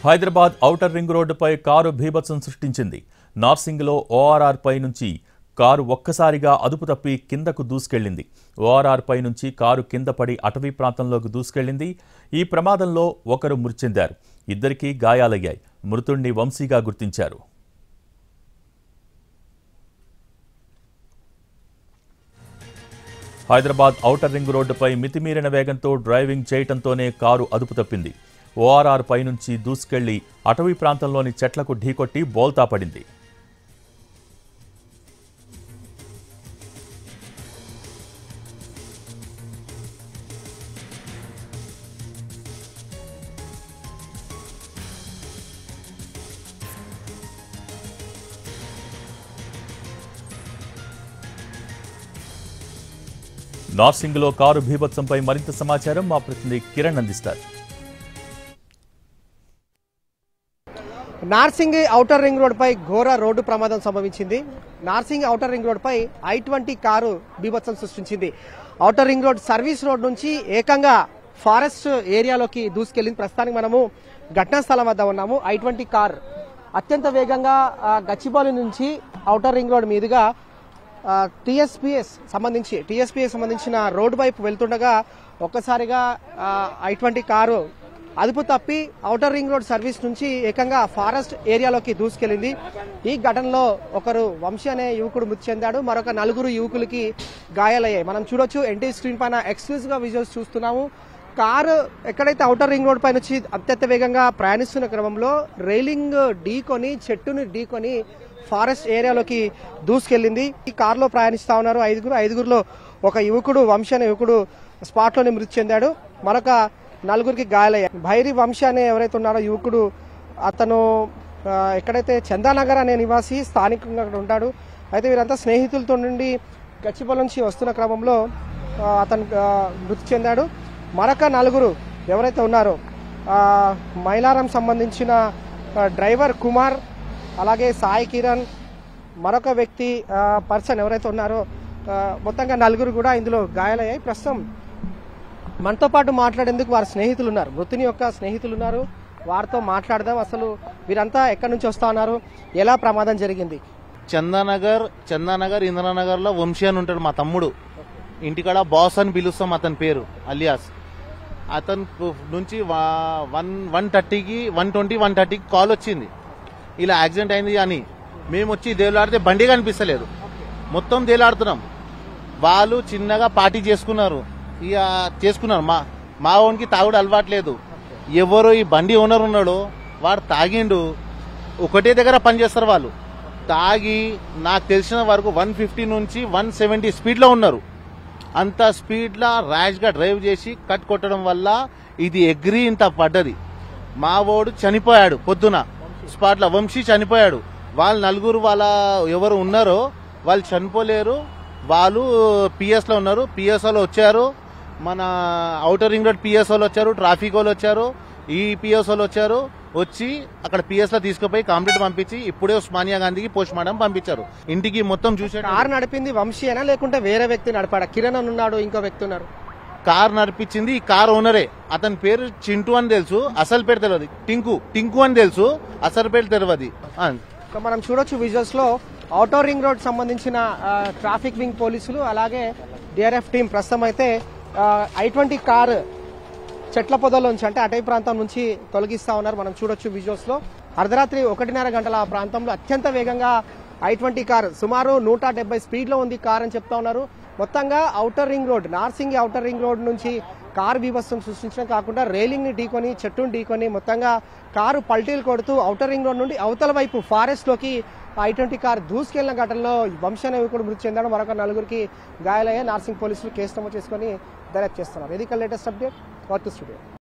Hyderabad outer ring రోడ్డుపై car బీభత్సం సృష్టించింది. నార్సింగ్లో ఓఆర్ఆర్ పై నుంచి కారు ఒక్కసారిగా అదుపు తప్పి కిందకు దూసుకెళ్లింది. ఓఆర్ఆర్ పై నుంచి కారు కింద పడి అటవీ ప్రాంతంలోకి దూసుకెళ్లింది. ఈ ప్రమాదంలో ఒకరు మృతి చెందారు. ఇద్దరికీ గాయాలయ్యాయి. మృతుడిని వంశీగా గుర్తించారు. హైదరాబాద్ ఔటర్ రింగ్ రోడ్డుపై మితిమీరిన వేగంతో డ్రైవింగ్ చేయటంతోనే కారు అదుపు తప్పింది. ఓఆర్ఆర్ పై నుంచి దూసుకెళ్లి అటవీ ప్రాంతంలోని చెట్లకు ఢీకొట్టి బోల్తా పడింది. నార్సింగ్లో కారు బీభత్సంపై మరింత సమాచారం మా ప్రతినిధి కిరణ్ అందిస్తారు. నార్సింగ్ ఔటర్ రింగ్ రోడ్డుపై ఘోర రోడ్డు ప్రమాదం సంభవించింది. నార్సింగ్ ఔటర్ రింగ్ రోడ్డుపై I-20 కారు బీభత్సం సృష్టించింది. Outer ring road service road నుంచి ఏకంగా ఫారెస్ట్ ఏరియాలోకి దూసుకెళ్లింది. ప్రస్తుతానికి మనము ఘటనా స్థలం వద్ద ఉన్నాము. I-20 కార్ అత్యంత వేగంగా గచ్చిబౌలి నుంచి ఔటర్ రింగ్ రోడ్ మీదుగా టీఎస్పీఎస్ సంబంధించిన రోడ్డు వైపు వెళ్తుండగా ఒక్కసారిగా I-20 కారు అదుపు తప్పి ఔటర్ రింగ్ రోడ్ సర్వీస్ నుంచి ఏకంగా ఫారెస్ట్ ఏరియాలోకి దూసుకెళ్లింది. ఈ ఘటనలో ఒకరు వంశీ అనే యువకుడు మృతి చెందాడు. మరొక 4 యువకులకి గాయాలయ్యాయి. మనం చూడొచ్చు ఎన్టీ స్క్రీన్ పైన ఎక్స్క్లూజివ్ గా విజువల్స్ చూస్తున్నాము. కారు ఎక్కడైతే ఔటర్ రింగ్ రోడ్ పై నుంచి అత్యంత వేగంగా ప్రయాణిస్తున్న క్రమంలో రైలింగ్ ఢీకొని చెట్టుని ఢీకొని ఫారెస్ట్ ఏరియాలోకి దూసుకెళ్లింది. ఈ కారులో ప్రయాణిస్తా ఉన్నారు ఐదుగురులో ఒక యువకుడు వంశీ అనే యువకుడు స్పాట్ లోనే మృతి చెందాడు. మరొక 4కి గాయాలయ్యాయి. భైరి వంశీ అనే ఎవరైతే ఉన్నారో యువకుడు, అతను ఎక్కడైతే చందానగర్ అనే నివాసి, స్థానికంగా అక్కడ ఉంటాడు. అయితే వీరంతా స్నేహితులతో నుండి గచ్చిబౌలి నుంచి వస్తున్న క్రమంలో అతను మృతి చెందాడు. మరొక 4 ఎవరైతే ఉన్నారో మైలారం సంబంధించిన డ్రైవర్ కుమార్, అలాగే సాయి కిరణ్, మరొక వ్యక్తి పర్సన్ ఎవరైతే ఉన్నారో మొత్తంగా 4 కూడా ఇందులో గాయాలయ్యాయి. ప్రస్తుతం మనతో పాటు మాట్లాడేందుకు వారి స్నేహితులు ఉన్నారు, మృతుని యొక్క స్నేహితులు ఉన్నారు. వారితో మాట్లాడదాం. అసలు వీరంతా ఎక్కడి నుంచి వస్తా ఉన్నారు, ఎలా ప్రమాదం జరిగింది? చందానగర్ ఇంద్రానగర్ లో వంశీ అని ఉంటాడు మా తమ్ముడు. ఇంటికాడ బాస్ అని పిలుస్తాం అతని పేరు అలియాస్. అతని నుంచి 1:30కి 1:20-1:30కి కాల్ వచ్చింది, ఇలా యాక్సిడెంట్ అయింది అని. మేము వచ్చి దేవులాడితే బండి కనిపిస్తలేదు, మొత్తం దేవులాడుతున్నాం. వాళ్ళు చిన్నగా పార్టీ చేసుకున్నారు. మా ఓన్కి తాగుడు అలవాట్లేదు. ఎవరో ఈ బండి ఓనర్ ఉన్నాడో వాడు తాగిండు. ఒకటే దగ్గర పనిచేస్తారు వాళ్ళు. తాగి నాకు తెలిసిన వరకు 150 నుంచి 170 స్పీడ్లో ఉన్నారు. అంత స్పీడ్లో ర్యాష్గా డ్రైవ్ చేసి కట్ కొట్టడం వల్ల ఇది ఎగిరి ఇంత పడ్డది. మా వాడు చనిపోయాడు పొద్దున స్పాట్లో. వంశీ చనిపోయాడు. వాళ్ళు 4 వాళ్ళ ఎవరు ఉన్నారో వాళ్ళు చనిపోలేరు. వాళ్ళు పిఎస్లో ఉన్నారు. పిఎస్ఓలో వచ్చారు, మన ఔటర్ రింగ్ రోడ్ పిఎస్ఓలు వచ్చారు, ట్రాఫిక్ వాళ్ళు వచ్చారు, ఈ పిఎస్ఓలు వచ్చారు. వచ్చి అక్కడ పిఎస్లో తీసుకుపోయి కంప్లీట్ పంపించి ఇప్పుడే ఉస్మానియా గాంధీకి పోస్ట్ మార్టం పంపించారు. ఇంటికి మొత్తం చూసాడు. కారు నడిపింది వంశీ అయినా లేకుంటే వేరే వ్యక్తి నడిపాడా? కిరణ్ అని ఉన్నాడు, ఇంకో వ్యక్తి ఉన్నారు. కార్ నడిపించింది ఈ కార్ ఓనరే. అతని పేరు చింటూ అని తెలుసు, అసలు పేరు తెలియదు. టింకు అని తెలుసు, అసలు పేరు తెలియదు. మనం చూడొచ్చు విజువల్స్ లో ఔటర్ రింగ్ రోడ్ సంబంధించిన ట్రాఫిక్ వింగ్ పోలీసులు అలాగే డిఆర్ఎఫ్ టీం ప్రస్తుతం అయితే I-20 కారు చెట్ల పొదలోంచి అంటే అటవీ ప్రాంతం నుంచి తొలగిస్తా ఉన్నారు. మనం చూడొచ్చు విజువల్స్ లో. అర్ధరాత్రి 1:30 గంటల ఆ ప్రాంతంలో అత్యంత వేగంగా I-20 కారు సుమారు 170 స్పీడ్ లో ఉంది కార్ అని చెప్తా ఉన్నారు. మొత్తంగా outer ring road, Narsingi outer ring road నుంచి కారు బీభత్సం సృష్టించడం కాకుండా రైలింగ్ ని ఢీకొని చెట్టును ఢీకొని మొత్తంగా కారు పల్టీలు కొడుతూ ఔటర్ రింగ్ రోడ్ నుండి అవతల వైపు ఫారెస్ట్ లోకి I-20 కారు దూసుకెళ్లిన ఘటనలో వంశీ అనే యువకుడు మృతి చెందాడు. మరొక 4కి గాయాలయ్యాయి. నార్సింగ్ పోలీసులు కేసు నమోదు చేసుకుని దర్యాప్తు చేస్తున్నారు. ఇది latest update. What to studio.